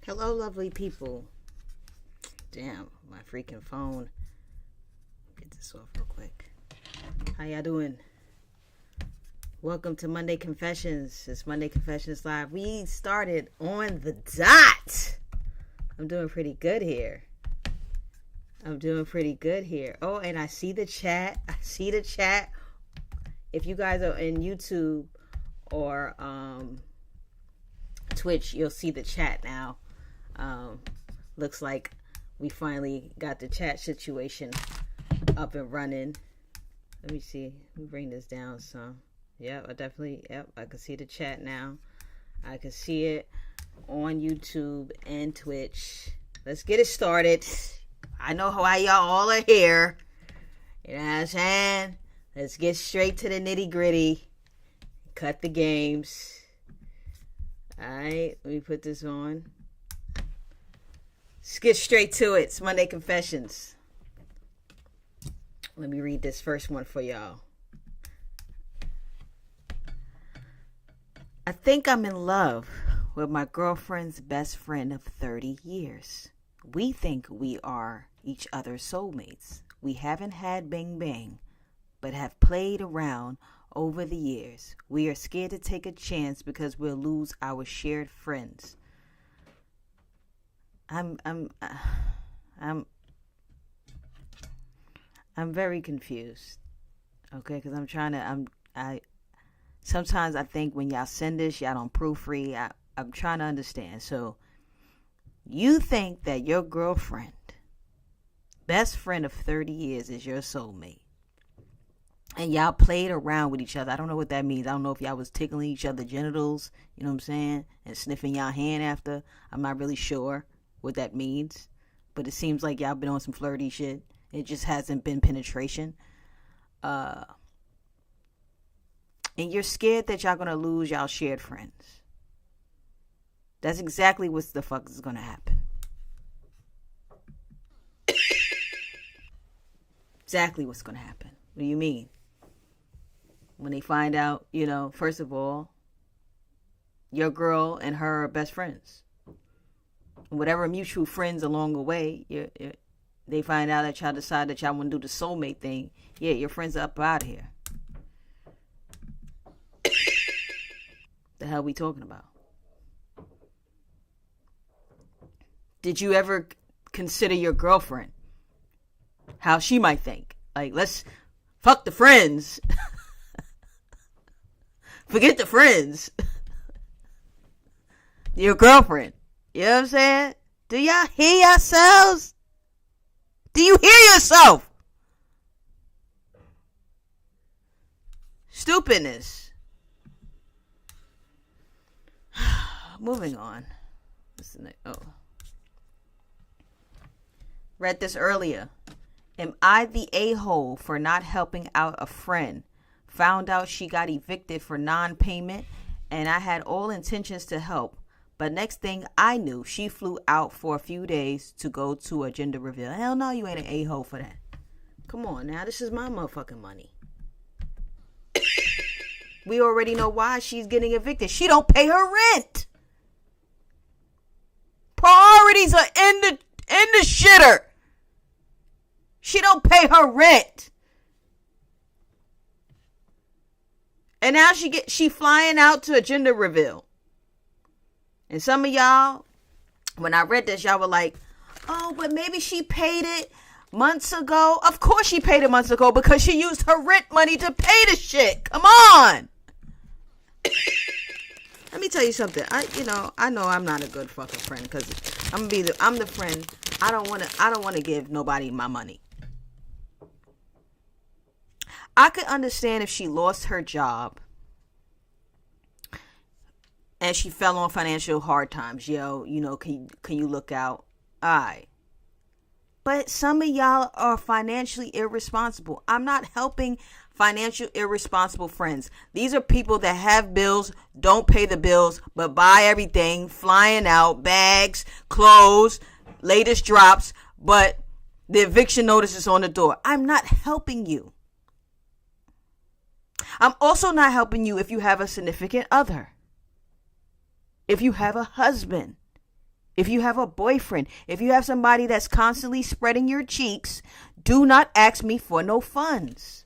Hello, lovely people. Damn, my freaking phone. Get this off real quick. How y'all doing? Welcome to Monday Confessions. It's Monday Confessions Live. We started on the dot. I'm doing pretty good here. Oh, and I see the chat. If you guys are in YouTube or Twitch, you'll see the chat now. Looks like we finally got the chat situation up and running. Let me see. Let me bring this down some. Yep, I can see the chat now. I can see it on YouTube and Twitch. Let's get it started. I know how y'all all are here. You know what I'm saying? Let's get straight to the nitty gritty. Cut the games. Alright, let me put this on. Let's get straight to it. It's Monday Confessions. Let me read this first one for y'all. I think I'm in love with my girlfriend's best friend of 30 years. We think we are each other's soulmates. We haven't had bang bang, but have played around over the years. We are scared to take a chance because we'll lose our shared friends. I'm very confused. Okay, because sometimes I think when y'all send this, y'all don't proofread. I'm trying to understand. So you think that your girlfriend, best friend of 30 years, is your soulmate. And y'all played around with each other. I don't know what that means. I don't know if y'all was tickling each other genitals, you know what I'm saying? And sniffing y'all hand after. I'm not really sure what that means. But it seems like y'all been on some flirty shit. It just hasn't been penetration. And you're scared that y'all gonna lose y'all shared friends. That's exactly what the fuck is gonna happen. Exactly what's gonna happen. What do you mean? When they find out, first of all, your girl and her are best friends. Whatever mutual friends along the way, they find out that y'all decide that y'all want to do the soulmate thing. Yeah, your friends are up out of here. The hell we talking about? Did you ever consider your girlfriend? How she might think? Like, let's fuck the friends. Forget the friends. Your girlfriend. You know what I'm saying? Do y'all hear yourselves? Do you hear yourself? Stupidness. Moving on. Read this earlier. Am I the a-hole for not helping out a friend? Found out she got evicted for non-payment, and I had all intentions to help. But next thing I knew, she flew out for a few days to go to a gender reveal. Hell no, you ain't an a-hole for that. Come on now, this is my motherfucking money. We already know why she's getting evicted. She don't pay her rent. Priorities are in the shitter. She don't pay her rent. And now she flying out to a gender reveal. And some of y'all, when I read this, y'all were like, oh, but maybe she paid it months ago. Of course she paid it months ago because she used her rent money to pay the shit. Come on. Let me tell you something. I know I'm not a good fucking friend because I'm the friend. I don't want to give nobody my money. I could understand if she lost her job and she fell on financial hard times. Can you look out? Alright. But some of y'all are financially irresponsible. I'm not helping financial irresponsible friends. These are people that have bills, don't pay the bills, but buy everything, flying out, bags, clothes, latest drops, but the eviction notice is on the door. I'm not helping you. I'm also not helping you if you have a significant other. If you have a husband. If you have a boyfriend, if you have somebody that's constantly spreading your cheeks, do not ask me for no funds.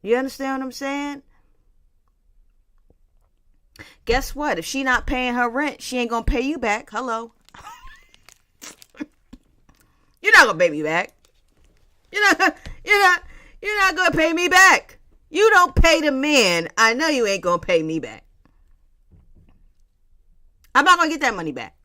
You understand what I'm saying? Guess what? If she not paying her rent, she ain't gonna pay you back. Hello. You're not gonna pay me back. You're not gonna pay me back. You don't pay the man. I know you ain't gonna pay me back. I'm not gonna get that money back.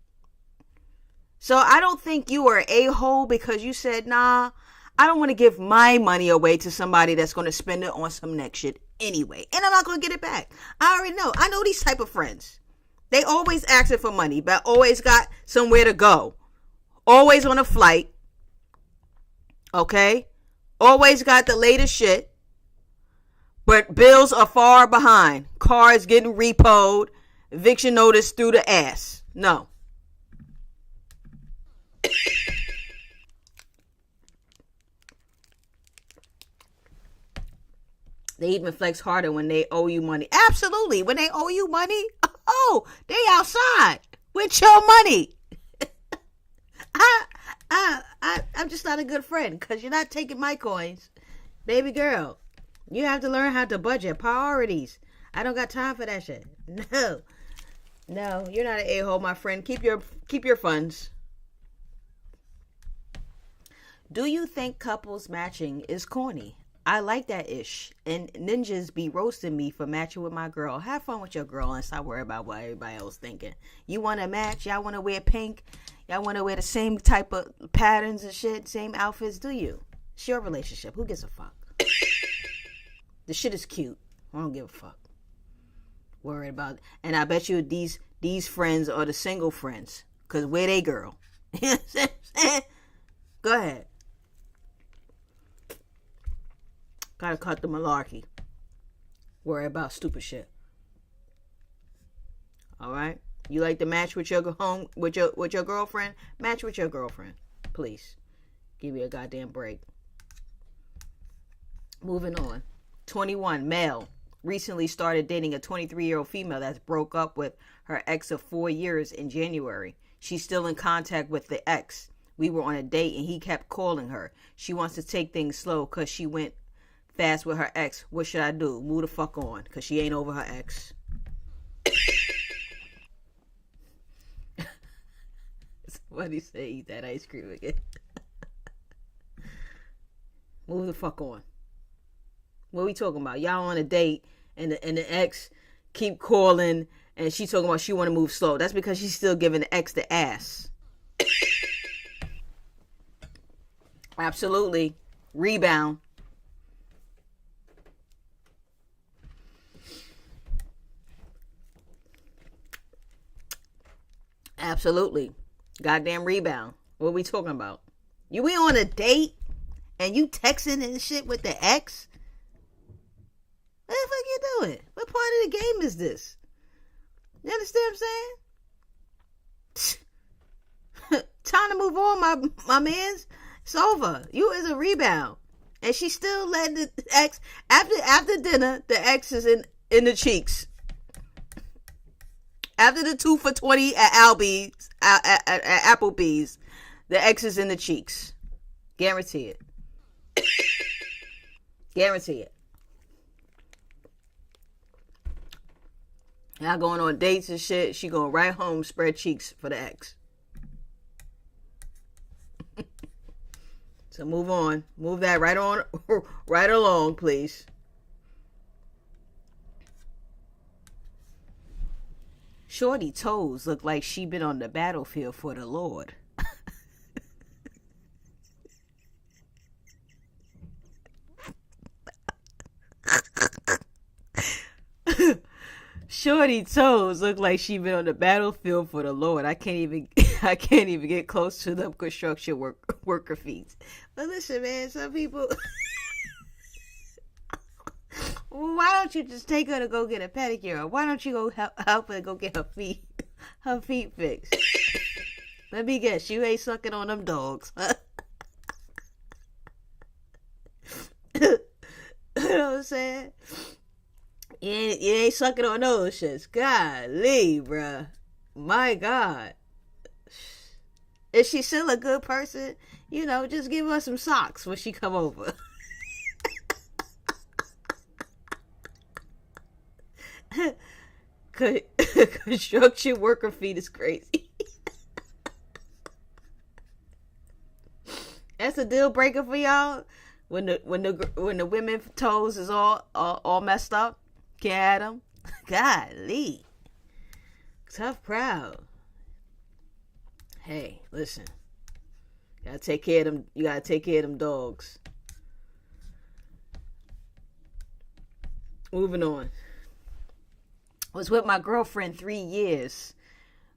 So I don't think you are an a-hole because you said, nah, I don't want to give my money away to somebody that's going to spend it on some next shit anyway. And I'm not going to get it back. I already know. I know these type of friends. They always asking for money, but always got somewhere to go. Always on a flight. Okay? Always got the latest shit. But bills are far behind. Cars getting repoed. Eviction notice through the ass. No. They even flex harder when they owe you money. Absolutely. When they owe you money, oh, they outside with your money. I'm just not a good friend because you're not taking my coins. Baby girl, you have to learn how to budget. Priorities. I don't got time for that shit. No, you're not an a-hole, my friend. Keep your funds. Do you think couples matching is corny? I like that ish. And ninjas be roasting me for matching with my girl. Have fun with your girl and stop worrying about what everybody else thinking. You want to match? Y'all want to wear pink? Y'all want to wear the same type of patterns and shit? Same outfits? Do you? It's your relationship. Who gives a fuck? The shit is cute. I don't give a fuck. Worried about it. And I bet you these friends are the single friends. Because where they girl? Go ahead. Gotta cut the malarkey. Worry about stupid shit. All right. You like to match with your girlfriend? Match with your girlfriend, please. Give you a goddamn break. Moving on. 21, male. Recently started dating a 23-year-old female that's broke up with her ex of 4 years in January. She's still in contact with the ex. We were on a date and he kept calling her. She wants to take things slow because she went fast with her ex. What should I do? Move the fuck on because she ain't over her ex. What do you say? Eat that ice cream again. Move the fuck on. What we talking about? Y'all on a date and the ex keep calling and she talking about she want to move slow. That's because she's still giving the ex the ass. Absolutely. Rebound. Absolutely. Goddamn rebound. What we talking about? We on a date and you texting and shit with the ex? What the fuck you doing? What part of the game is this? You understand what I'm saying? Time to move on, my mans. It's over. You is a rebound. And she still letting the ex after dinner, the ex is in the cheeks. After the 2 for $20 at Applebee's, the ex is in the cheeks. Guarantee it. Guarantee it. Y'all going on dates and shit. She going right home, spread cheeks for the ex. So move on. Move that right on, right along, please. Shorty toes look like she been on the battlefield for the Lord. Shorty toes look like she been on the battlefield for the Lord. I can't even get close to them construction worker feet. But listen, man, some people. Why don't you just take her to go get a pedicure? Or why don't you go help her go get her feet fixed? Let me guess, you ain't sucking on them dogs. Huh? know what I'm saying? You ain't sucking on those shits. Golly, bruh. My God. Is she still a good person? You know, just give her some socks when she come over. Construction worker feet is crazy. That's a deal breaker for y'all. When the women toes is all messed up, can't have them. Golly, tough crowd. Hey, listen, you gotta take care of them. You gotta take care of them dogs. Moving on. Was with my girlfriend 3 years.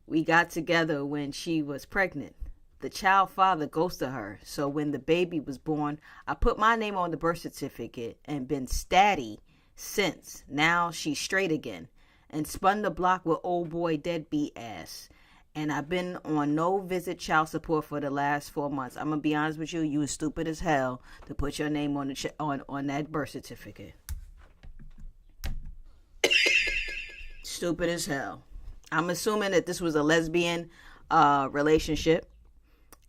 We got together when she was pregnant. The child father ghosted her, so when the baby was born, I put my name on the birth certificate and been statty since. Now she's straight again and spun the block with old boy deadbeat ass. And I've been on no visit child support for the last 4 months. I'm gonna be honest with you, you was stupid as hell to put your name on the on that birth certificate. Stupid as hell. I'm assuming that this was a lesbian relationship,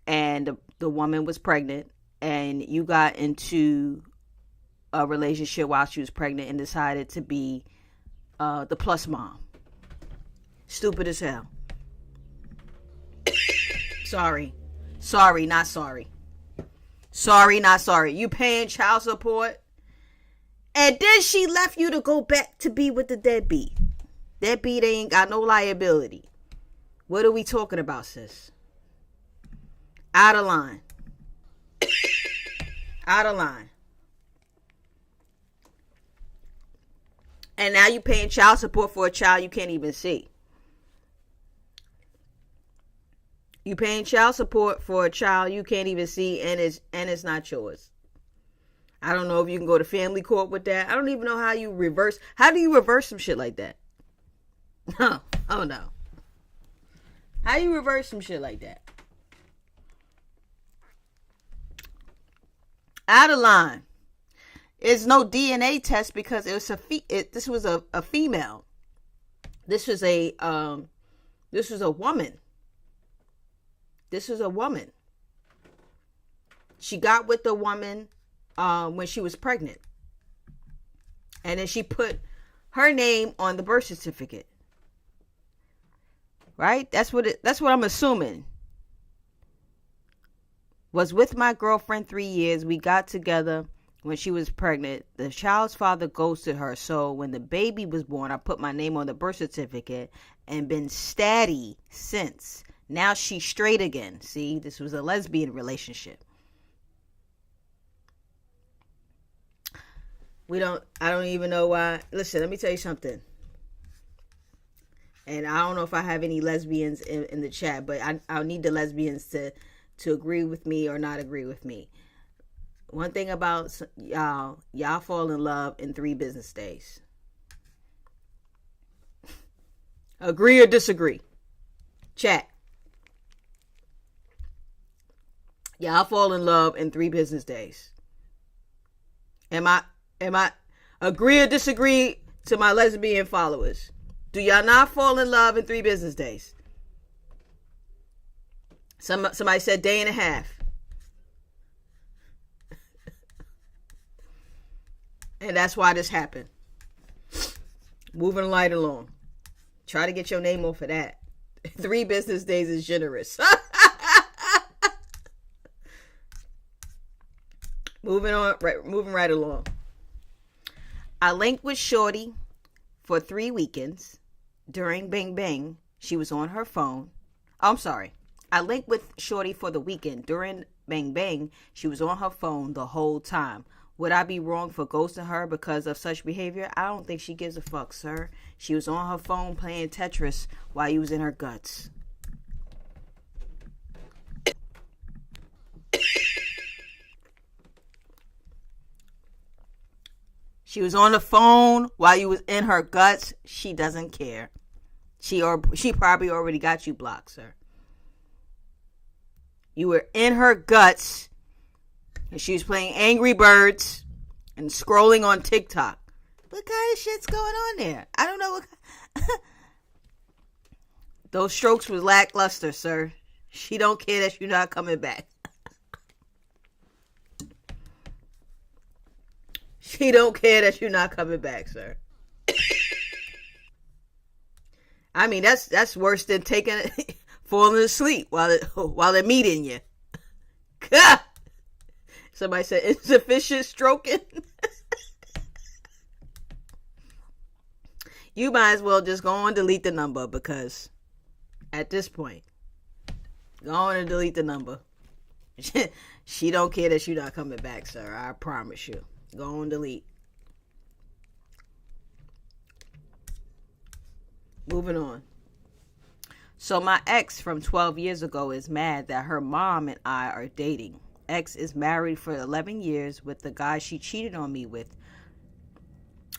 and the woman was pregnant, and you got into a relationship while she was pregnant and decided to be the plus mom. Stupid as hell. Sorry, not sorry. Sorry, not sorry. You paying child support, and then she left you to go back to be with the deadbeat. Deadbeat ain't got no liability. What are we talking about, sis? Out of line. Out of line. And now you paying child support for a child you can't even see. You paying child support for a child you can't even see, and it's not yours. I don't know if you can go to family court with that. I don't even know how you reverse. How do you reverse some shit like that? No. Oh no. How you reverse some shit like that? Out of line. It's no DNA test because it was this was a female. This was a woman. This was a woman. She got with the woman when she was pregnant. And then she put her name on the birth certificate. Right? That's what I'm assuming. Was with my girlfriend 3 years. We got together when she was pregnant. The child's father ghosted her. So when the baby was born, I put my name on the birth certificate and been statty since. Now she's straight again. See, this was a lesbian relationship. I don't even know why. Listen, let me tell you something. And I don't know if I have any lesbians in the chat, but I'll need the lesbians to agree with me or not agree with me. One thing about y'all fall in love in 3 business days. Agree or disagree? Chat. Y'all fall in love in 3 business days. Am I agree or disagree to my lesbian followers? Do y'all not fall in love in 3 business days? Somebody said day and a half. And that's why this happened. Moving right along. Try to get your name off of that. 3 business days is generous. Moving right along. I linked with Shorty for 3 weekends. During Bang Bang, she was on her phone. Oh, I'm sorry. I linked with Shorty for the weekend. During Bang Bang, she was on her phone the whole time. Would I be wrong for ghosting her because of such behavior? I don't think she gives a fuck, sir. She was on her phone playing Tetris while you was in her guts. She was on the phone while you was in her guts. She doesn't care. She probably already got you blocked, sir. You were in her guts, and she was playing Angry Birds and scrolling on TikTok. What kind of shit's going on there? I don't know what. Those strokes was lackluster, sir. She don't care that you're not coming back. She don't care that you're not coming back, sir. I mean, that's worse than falling asleep while they're meeting you. God. Somebody said insufficient stroking. You might as well just go on and delete the number, because at this point, go on and delete the number. She don't care that you're not coming back, sir. I promise you. Go on and delete. Moving on. So my ex from 12 years ago is mad that her mom and I are dating. Ex is married for 11 years with the guy she cheated on me with.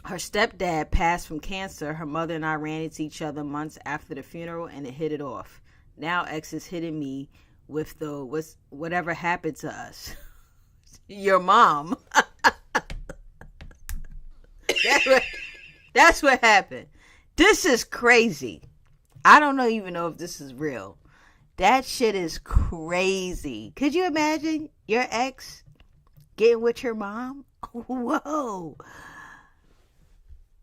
Her stepdad passed from cancer. Her mother and I ran into each other months after the funeral, and it hit it off. Now ex is hitting me with whatever happened to us. Your mom. That's what happened. This is crazy. I don't even know if this is real. That shit is crazy. Could you imagine your ex getting with your mom? Whoa.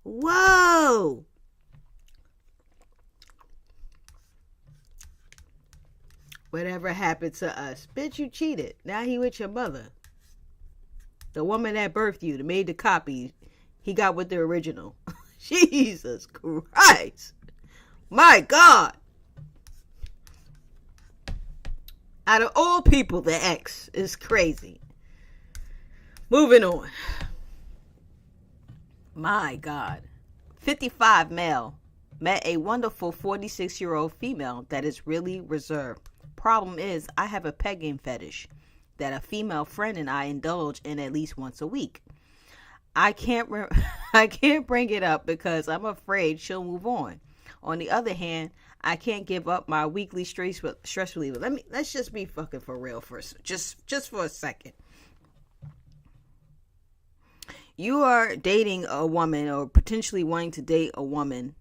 Whoa. Whatever happened to us? Bitch, you cheated. Now he with your mother. The woman that birthed you, that made the copy, he got with the original. Jesus Christ. My God. Out of all people, the ex is crazy. Moving on. My God. 55 male met a wonderful 46-year-old female that is really reserved. Problem is, I have a pegging fetish that a female friend and I indulge in at least once a week. I can't bring it up because I'm afraid she'll move on. On the other hand, I can't give up my weekly stress reliever. Let's just be fucking for real first, just for a second. You are dating a woman or potentially wanting to date a woman,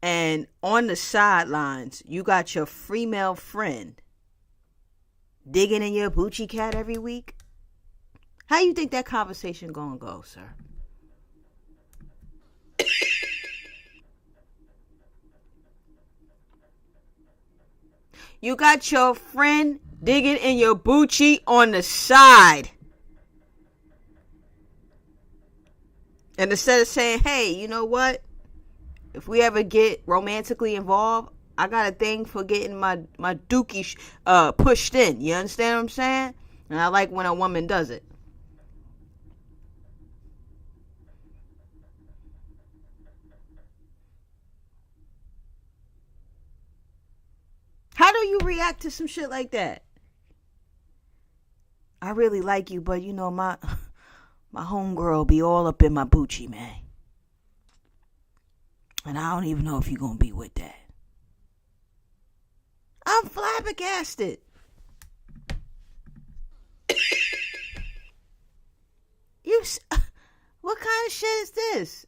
and on the sidelines, you got your female friend digging in your Gucci cat every week. How you think that conversation gonna go, sir? You got your friend digging in your Gucci on the side. And instead of saying, hey, you know what? If we ever get romantically involved, I got a thing for getting my dookie pushed in. You understand what I'm saying? And I like when a woman does it. How do you react to some shit like that? I really like you, but you know, my homegirl be all up in my Gucci, man. And I don't even know if you're going to be with that. I'm flabbergasted. What kind of shit is this?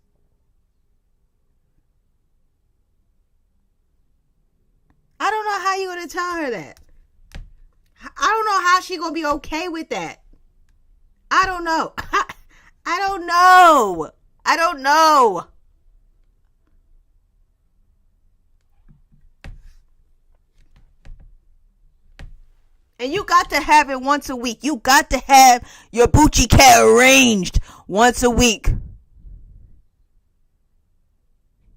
I don't know how you're going to tell her that. I don't know how she going to be okay with that. I don't know. I don't know. I don't know. And you got to have it once a week. You got to have your Gucci cat arranged once a week.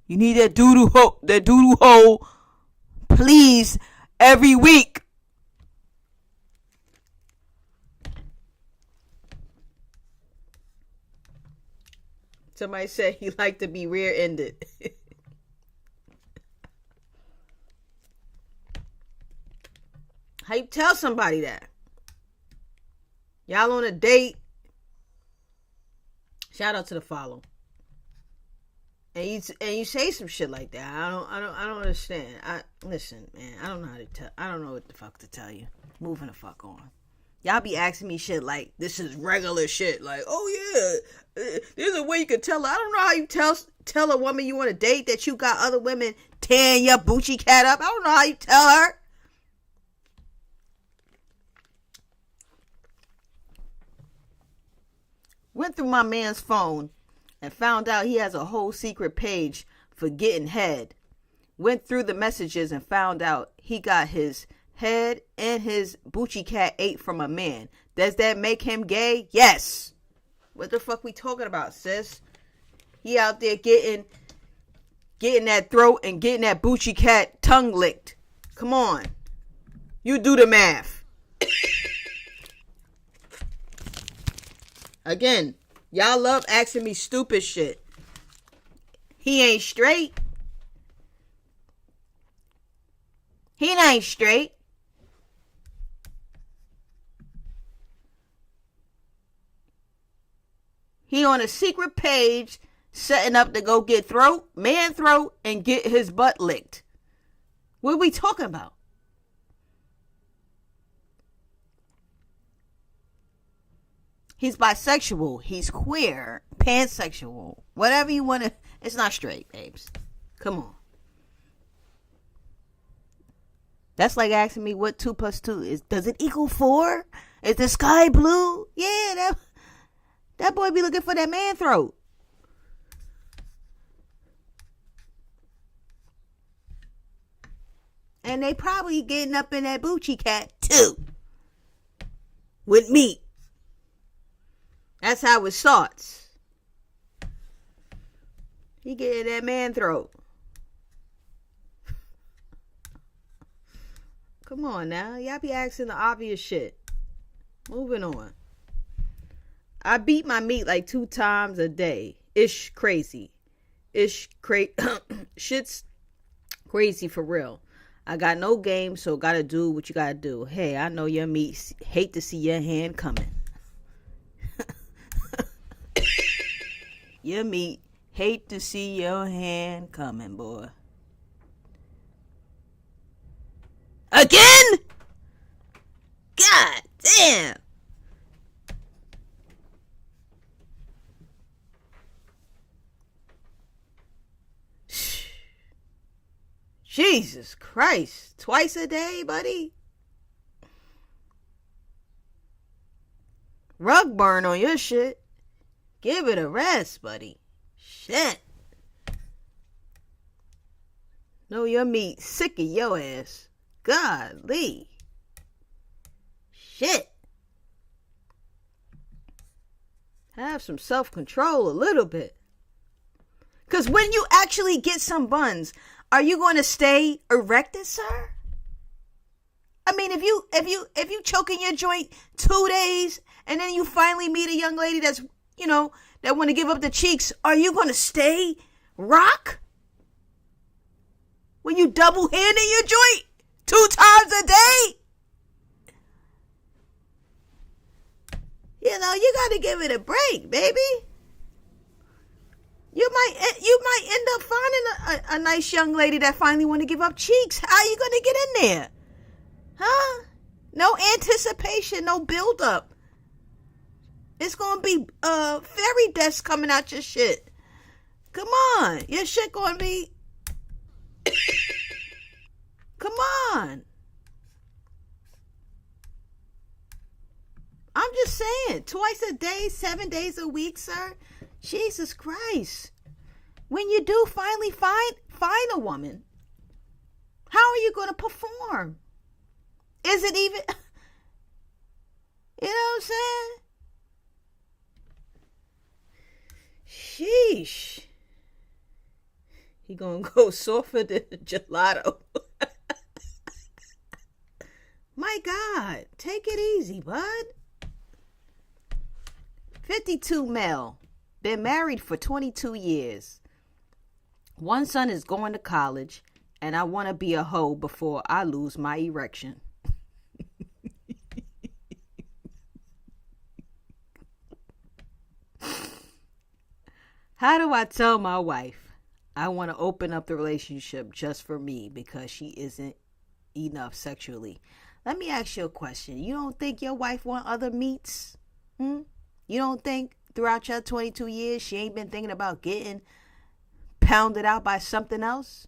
You need that doodoo hole, please, every week. Somebody said he liked to be rear-ended. How you tell somebody that? Y'all on a date? Shout out to the follow. And you say some shit like that. I don't understand. Listen, man. I don't know what the fuck to tell you. Moving the fuck on. Y'all be asking me shit like this is regular shit. Like, oh yeah, there's a way you can tell her. I don't know how you tell a woman you want to date that you got other women tearing your Bucci cat up. I don't know how you tell her. Went through my man's phone and found out he has a whole secret page for getting head. Went through the messages and found out he got his head and his Bucci cat ate from a man. Does that make him gay? Yes. What the fuck we talking about, sis? He out there getting that throat and getting that Bucci cat tongue licked. Come on. You do the math. Again, y'all love asking me stupid shit. He ain't straight. He ain't straight. He on a secret page setting up to go get man throat, and get his butt licked. What are we talking about? He's bisexual. He's queer. Pansexual. Whatever you want to. It's not straight, babes. Come on. That's like asking me what 2 + 2 is. Does it equal 4? Is the sky blue? Yeah, that boy be looking for that man throat. And they probably getting up in that Bucci cat too. With meat. That's how it starts. He getting that man throat. Come on now. Y'all be asking the obvious shit. Moving on. I beat my meat like 2 times a day. It's crazy. Shit's crazy for real. I got no game, so gotta do what you gotta do. Hey, I know your meat hate to see your hand coming. Your meat hate to see your hand coming, boy. Again? God damn. Jesus Christ. Twice a day, buddy? Rug burn on your shit. Give it a rest, buddy. Shit. Know your meat sick of your ass. Golly. Shit. Have some self-control a little bit. Because when you actually get some buns, are you going to stay erected, sir? I mean, if you choking your joint 2 days and then you finally meet a young lady that's, that want to give up the cheeks, are you going to stay rock? When you double-handing your joint 2 times a day? You got to give it a break, baby. You might end up finding a nice young lady that finally want to give up cheeks. How are you going to get in there? Huh? No anticipation, no build up. It's going to be fairy dust coming out your shit. Come on. Your shit going to be... Come on. I'm just saying. Twice a day, 7 days a week, sir. Jesus Christ. When you do finally find a woman, how are you going to perform? Is it even... You know what I'm saying? Sheesh. He gonna go softer than a gelato. My God. Take it easy, bud. 52 male. Been married for 22 years. One son is going to college, and I want to be a hoe before I lose my erection. How do I tell my wife I want to open up the relationship just for me because she isn't enough sexually? Let me ask you a question. You don't think your wife want other meats? You don't think throughout your 22 years she ain't been thinking about getting pounded out by something else?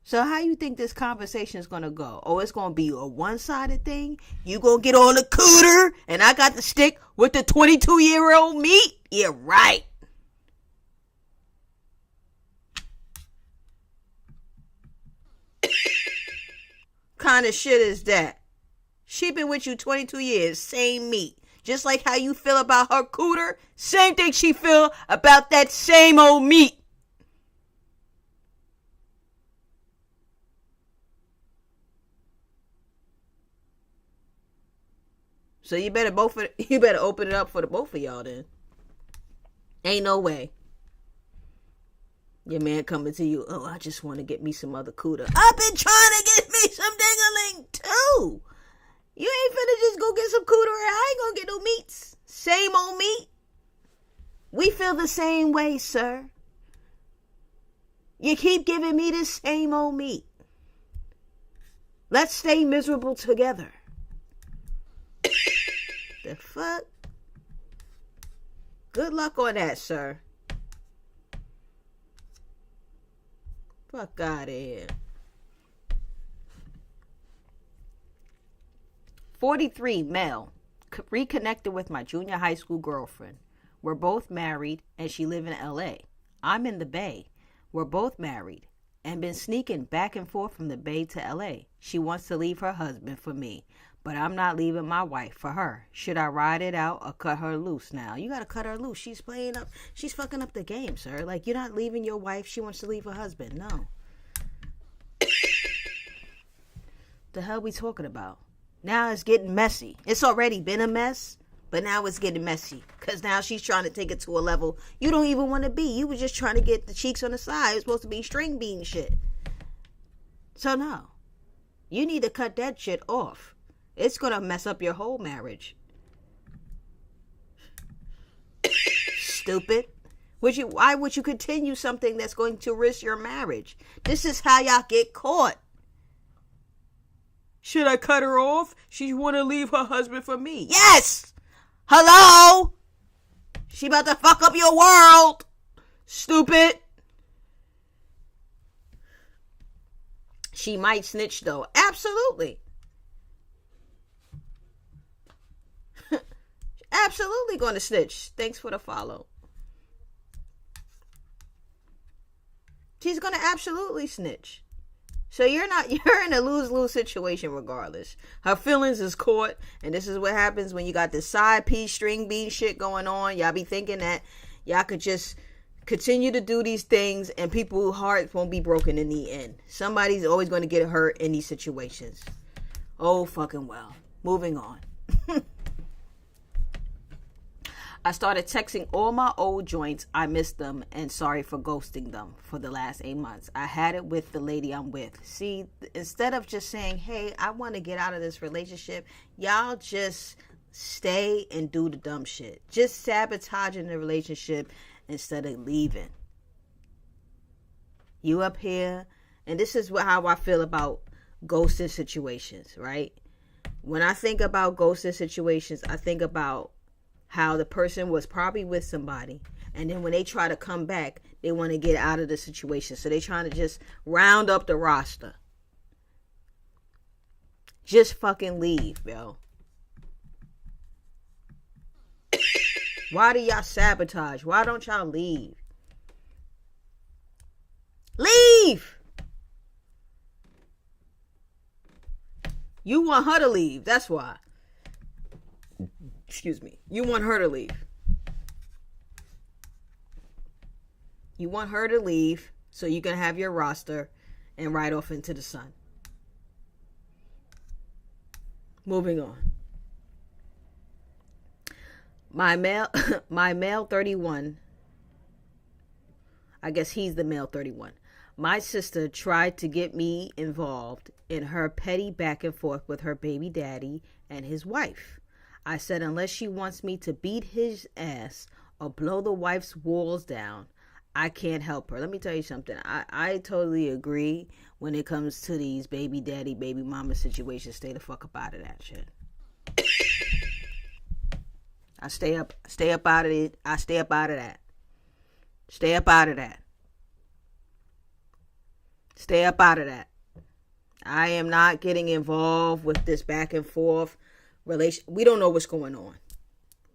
So how you think this conversation is going to go? Oh, it's going to be a one-sided thing? You going to get on the cooter and I got to stick with the 22-year-old meat? Yeah, right. Kind of shit is that? She been with you 22 years, same meat. Just like how you feel about her cooter, same thing she feel about that same old meat. So you better open it up for the both of y'all then. Ain't no way. Your man coming to you, oh, I just want to get me some other cooter. I've been trying to get me some ding-a-ling too. You ain't finna just go get some cooter and I ain't gonna get no meats. Same old meat. We feel the same way, sir. You keep giving me the same old meat. Let's stay miserable together. The fuck? Good luck on that, sir. Fuck out of here. 43, male. Reconnected with my junior high school girlfriend. We're both married and she live in LA. I'm in the Bay. We're both married and been sneaking back and forth from the Bay to LA. She wants to leave her husband for me, but I'm not leaving my wife for her. Should I ride it out or cut her loose now? You gotta cut her loose. She's fucking up the game, sir. Like, you're not leaving your wife. She wants to leave her husband. No. The hell we talking about? Now it's getting messy. It's already been a mess, but now it's getting messy. Because now she's trying to take it to a level you don't even want to be. You were just trying to get the cheeks on the side. It's supposed to be string bean shit. So no. You need to cut that shit off. It's going to mess up your whole marriage. Stupid. Why would you continue something that's going to risk your marriage? This is how y'all get caught. Should I cut her off? She want to leave her husband for me. Yes! Hello? She about to fuck up your world. Stupid. She might snitch though. Absolutely. Absolutely going to snitch. Thanks for the follow. She's going to absolutely snitch. So you're in a lose-lose situation regardless. Her feelings is caught, and this is what happens when you got this side piece string bean shit going on. Y'all be thinking that y'all could just continue to do these things and people's hearts won't be broken in the end. Somebody's always going to get hurt in these situations. Oh, fucking well. Moving on. I started texting all my old joints. I missed them and sorry for ghosting them for the last 8 months. I had it with the lady I'm with. See, instead of just saying, hey, I want to get out of this relationship, y'all just stay and do the dumb shit. Just sabotaging the relationship instead of leaving. You up here, and this is how I feel about ghosting situations, right? When I think about ghosting situations, I think about how the person was probably with somebody, and then when they try to come back, they want to get out of the situation. So they trying to just round up the roster. Just fucking leave, yo. Why do y'all sabotage? Why don't y'all leave? Leave! You want her to leave. That's why. Excuse me. You want her to leave. You want her to leave so you can have your roster and ride off into the sun. Moving on. My male 31. I guess he's the male 31. My sister tried to get me involved in her petty back and forth with her baby daddy and his wife. I said, unless she wants me to beat his ass or blow the wife's walls down, I can't help her. Let me tell you something. I totally agree when it comes to these baby daddy, baby mama situations. Stay the fuck up out of that shit. I stay up out of it. I stay up out of that. Stay up out of that. Stay up out of that. I am not getting involved with this back and forth relation. We don't know what's going on.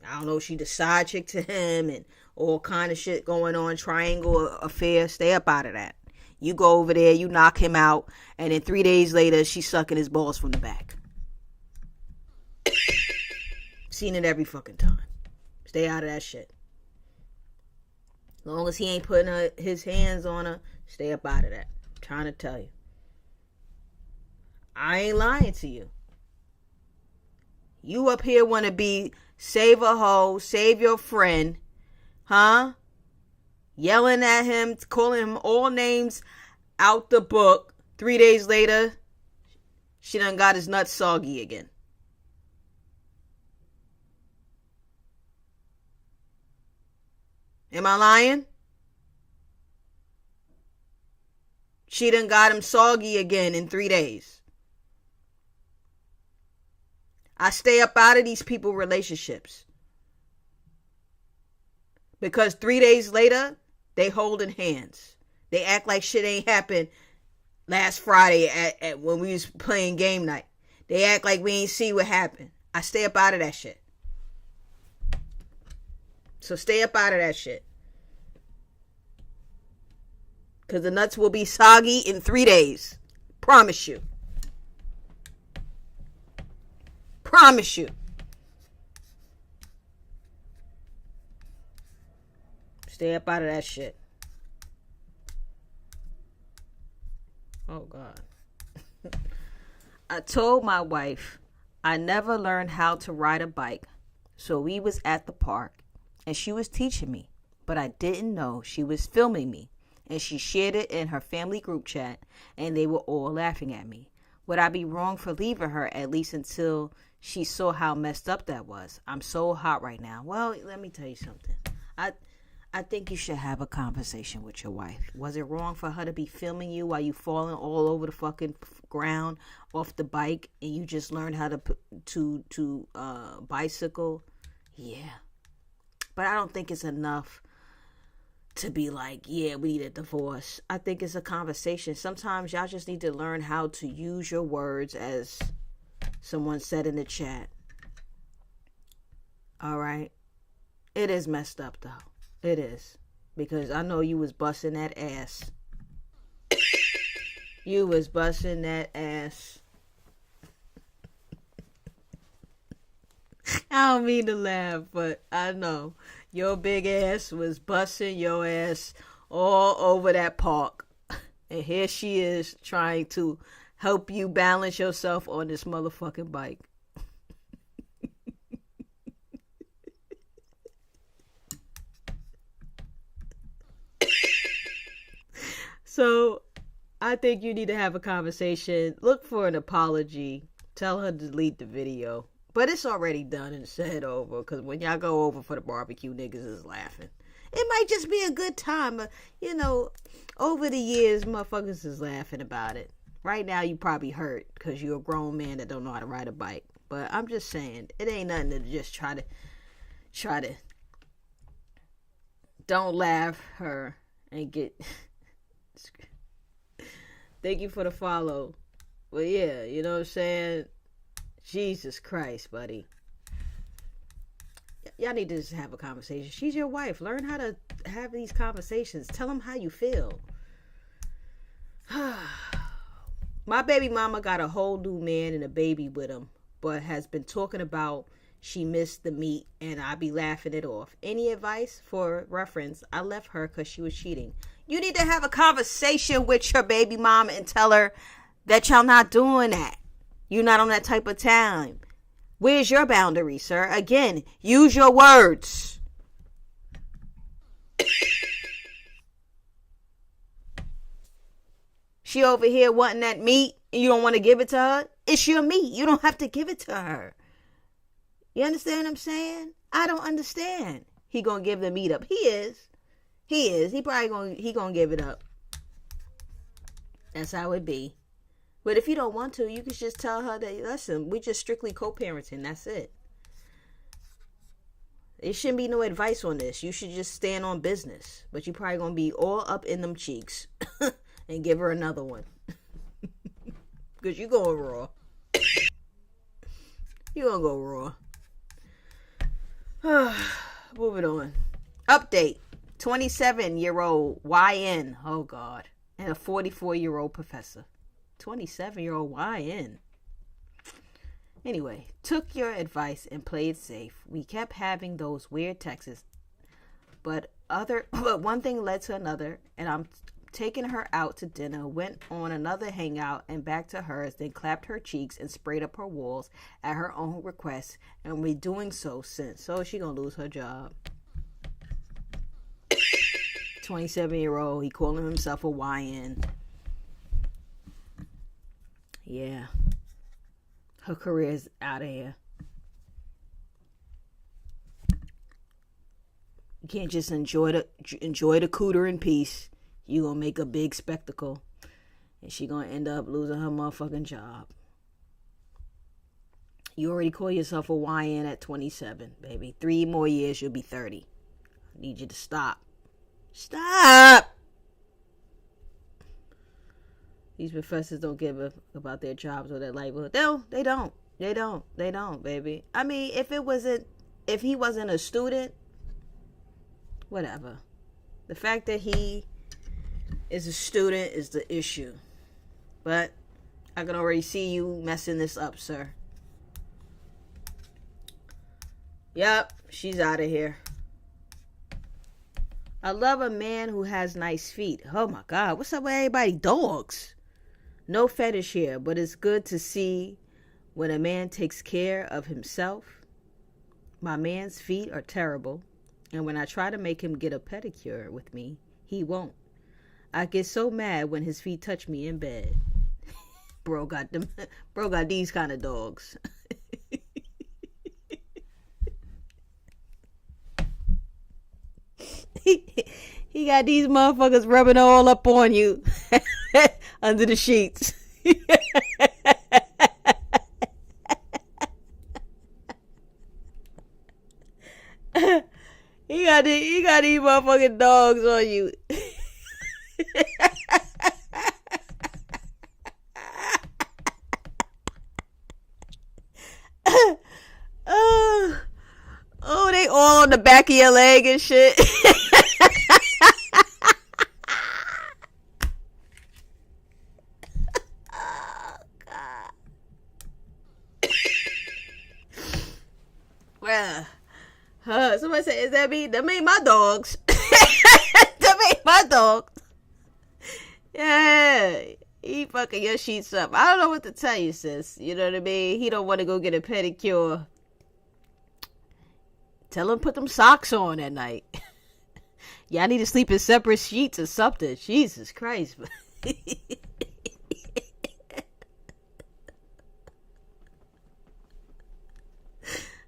I don't know if she the side chick to him and all kind of shit going on, triangle affair. Stay up out of that. You go over there, you knock him out, and then 3 days later, she's sucking his balls from the back. Seen it every fucking time. Stay out of that shit. As long as he ain't putting his hands on her, stay up out of that. I'm trying to tell you. I ain't lying to you. You up here want to be save a hoe, save your friend, huh? Yelling at him, calling him all names out the book. 3 days later, she done got his nuts soggy again. Am I lying? She done got him soggy again in 3 days. I stay up out of these people relationships. Because 3 days later, they holding hands. They act like shit ain't happened last Friday at when we was playing game night. They act like we ain't see what happened. I stay up out of that shit. So stay up out of that shit. Because the nuts will be soggy in 3 days. Promise you. Promise you. Stay up out of that shit. Oh, God. I told my wife I never learned how to ride a bike. So we was at the park and she was teaching me. But I didn't know she was filming me. And she shared it in her family group chat. And they were all laughing at me. Would I be wrong for leaving her at least until she saw how messed up that was? I'm so hot right now. Well, let me tell you something. I think you should have a conversation with your wife. Was it wrong for her to be filming you while you falling all over the fucking ground off the bike and you just learned how to bicycle? Yeah. But I don't think it's enough to be like, yeah, we need a divorce. I think it's a conversation. Sometimes y'all just need to learn how to use your words, as someone said in the chat. All right. It is messed up, though. It is. Because I know you was busting that ass. You was busting that ass. I don't mean to laugh, but I know. Your big ass was busting your ass all over that park. And here she is trying to help you balance yourself on this motherfucking bike. So I think you need to have a conversation. Look for an apology. Tell her to delete the video. But it's already done and said over. Because when y'all go over for the barbecue, niggas is laughing. It might just be a good time. You know, over the years, motherfuckers is laughing about it. Right now, you probably hurt because you're a grown man that don't know how to ride a bike. But I'm just saying, it ain't nothing to just try to. Don't laugh her and get. Thank you for the follow. But yeah, you know what I'm saying? Jesus Christ, buddy. Y'all need to just have a conversation. She's your wife. Learn how to have these conversations. Tell them how you feel. My baby mama got a whole new man and a baby with him, but has been talking about she missed the meat and I be laughing it off. Any advice? For reference, I left her because she was cheating. You need to have a conversation with your baby mama and tell her that y'all not doing that. You're not on that type of time. Where's your boundary, sir? Again, use your words. She over here wanting that meat and you don't want to give it to her? It's your meat. You don't have to give it to her. You understand what I'm saying? I don't understand. He gonna give the meat up. He is. He is. He probably gonna give it up. That's how it be. But if you don't want to, you can just tell her that, listen, we just strictly co-parenting. That's it. There shouldn't be no advice on this. You should just stand on business. But you probably gonna be all up in them cheeks and give her another one. Because you going raw. You gonna go raw. Moving on. Update. 27-year-old YN. Oh, God. And a 44-year-old professor. 27-year-old YN. Anyway, took your advice and played safe. We kept having those weird texts. But one thing led to another. And I'm taking her out to dinner, went on another hangout and back to hers, then clapped her cheeks and sprayed up her walls at her own request, and we're doing so since. So she gonna lose her job. 27-year-old, he calling himself a YN. Yeah. Her career's out of here. You can't just enjoy the cooter in peace. You gonna make a big spectacle, and she gonna end up losing her motherfucking job. You already call yourself a YN at 27, baby. 3 more years, you'll be 30. I need you to stop. Stop! These professors don't give a about their jobs or their livelihood. They don't, baby. I mean, if he wasn't a student, whatever. The fact that he is a student is the issue. But I can already see you messing this up, sir. Yep, she's out of here. I love a man who has nice feet. Oh my God, what's up with everybody? Dogs. No fetish here, but it's good to see when a man takes care of himself. My man's feet are terrible, and when I try to make him get a pedicure with me, he won't. I get so mad when his feet touch me in bed. Bro got these kind of dogs. He got these motherfuckers rubbing all up on you under the sheets. He got these motherfucking dogs on you. Oh, they all on the back of your leg and shit. Oh, God. Well, somebody said, is that me? That ain't my dogs. That ain't my dogs. Yeah. He fucking your sheets up. I don't know what to tell you, sis. You know what I mean? He don't want to go get a pedicure. Tell him put them socks on at night. Y'all need to sleep in separate sheets or something. Jesus Christ.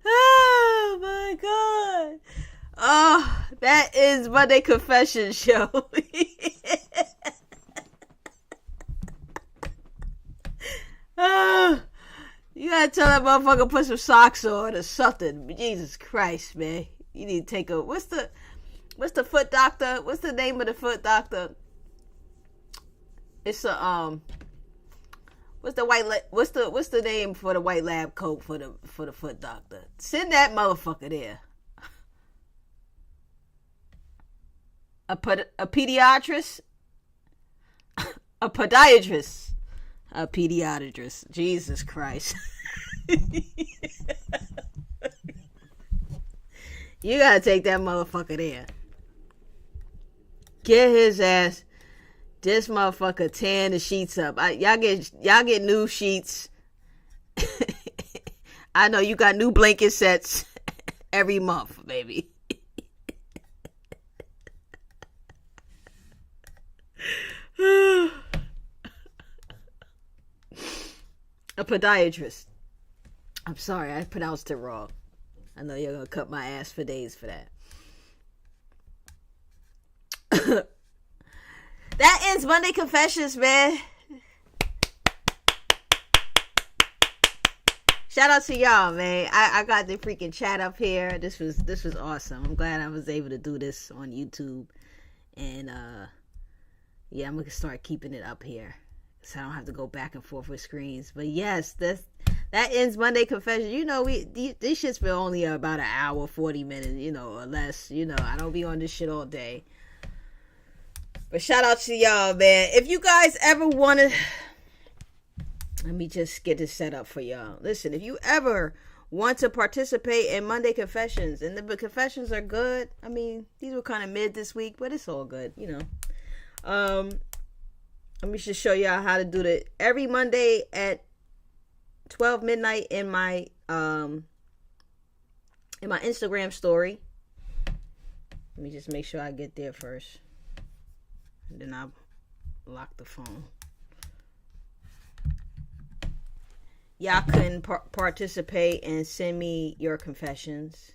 Oh my God. Oh, that is Monday Confession Show. Oh, you gotta tell that motherfucker put some socks on or something. Jesus Christ, man. You need to take a what's the foot doctor? What's the name of the foot doctor? It's a what's the name for the white lab coat for the foot doctor? Send that motherfucker there. A pediatrist? A podiatrist? A pediatrist. Jesus Christ. You gotta take that motherfucker there. Get his ass. This motherfucker tearing the sheets up. Y'all get new sheets. I know you got new blanket sets every month, baby. A podiatrist. I'm sorry, I pronounced it wrong. I know you're gonna cut my ass for days for that. That ends Monday Confessions, man. Shout out to y'all, man. I got the freaking chat up here. This was awesome. I'm glad I was able to do this on YouTube. And yeah, I'm gonna start keeping it up here so I don't have to go back and forth with screens. But yes, that ends Monday Confession. You know, these shits for only about an hour, 40 minutes, you know, or less. You know, I don't be on this shit all day. But shout out to y'all, man. If you guys ever want to, let me just get this set up for y'all. Listen, if you ever want to participate in Monday Confessions, and the confessions are good. I mean, these were kind of mid this week, but it's all good, you know. Let me just show y'all how to do that every Monday at 12 midnight in my Instagram story. Let me just make sure I get there first. And then I'll lock the phone. Y'all can participate and send me your confessions.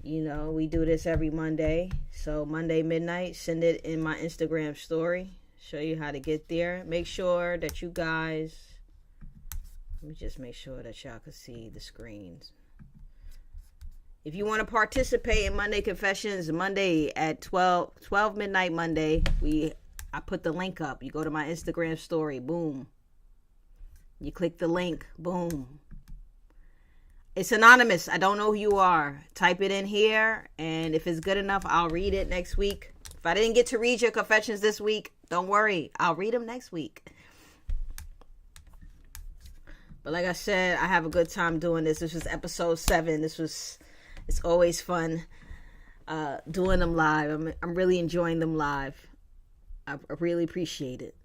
You know, we do this every Monday. So Monday midnight, send it in my Instagram story. Show you how to get there. Make sure that you guys, let me just make sure that y'all can see the screens. If you want to participate in Monday Confessions, Monday at 12 midnight Monday, I put the link up. You go to my Instagram story, boom. You click the link, boom. It's anonymous. I don't know who you are. Type it in here, and if it's good enough, I'll read it next week. If I didn't get to read your confessions this week, don't worry. I'll read them next week. But like I said, I have a good time doing this. This was episode 7. It's always fun doing them live. I'm really enjoying them live. I really appreciate it.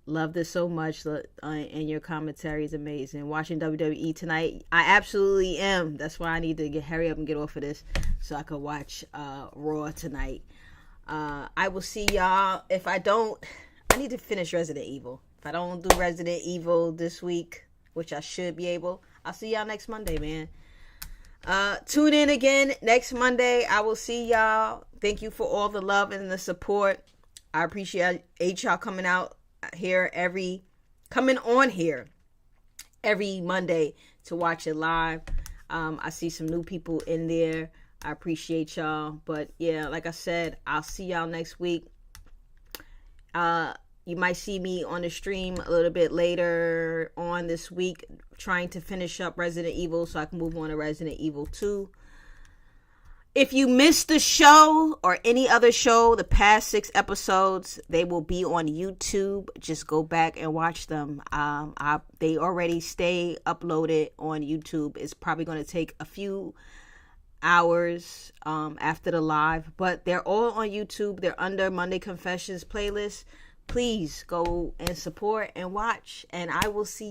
Love this so much, and your commentary is amazing. Watching WWE tonight, I absolutely am. That's why I need to hurry up and get off of this so I can watch Raw tonight. I will see y'all. If I don't, I need to finish Resident Evil. If I don't do Resident Evil this week, which I should be able, I'll see y'all next Monday, man. Tune in again next Monday. I will see y'all. Thank you for all the love and the support. I appreciate y'all coming on here every Monday to watch it live. I see some new people in there. I appreciate y'all. But yeah, like I said, I'll see y'all next week. You might see me on the stream a little bit later on this week, trying to finish up Resident Evil so I can move on to Resident Evil 2. If you missed the show or any other show, the past 6 episodes, they will be on YouTube. Just go back and watch them. They already stay uploaded on YouTube. It's probably going to take a few hours after the live, but they're all on YouTube. They're under Monday Confessions playlist. Please go and support and watch, and I will see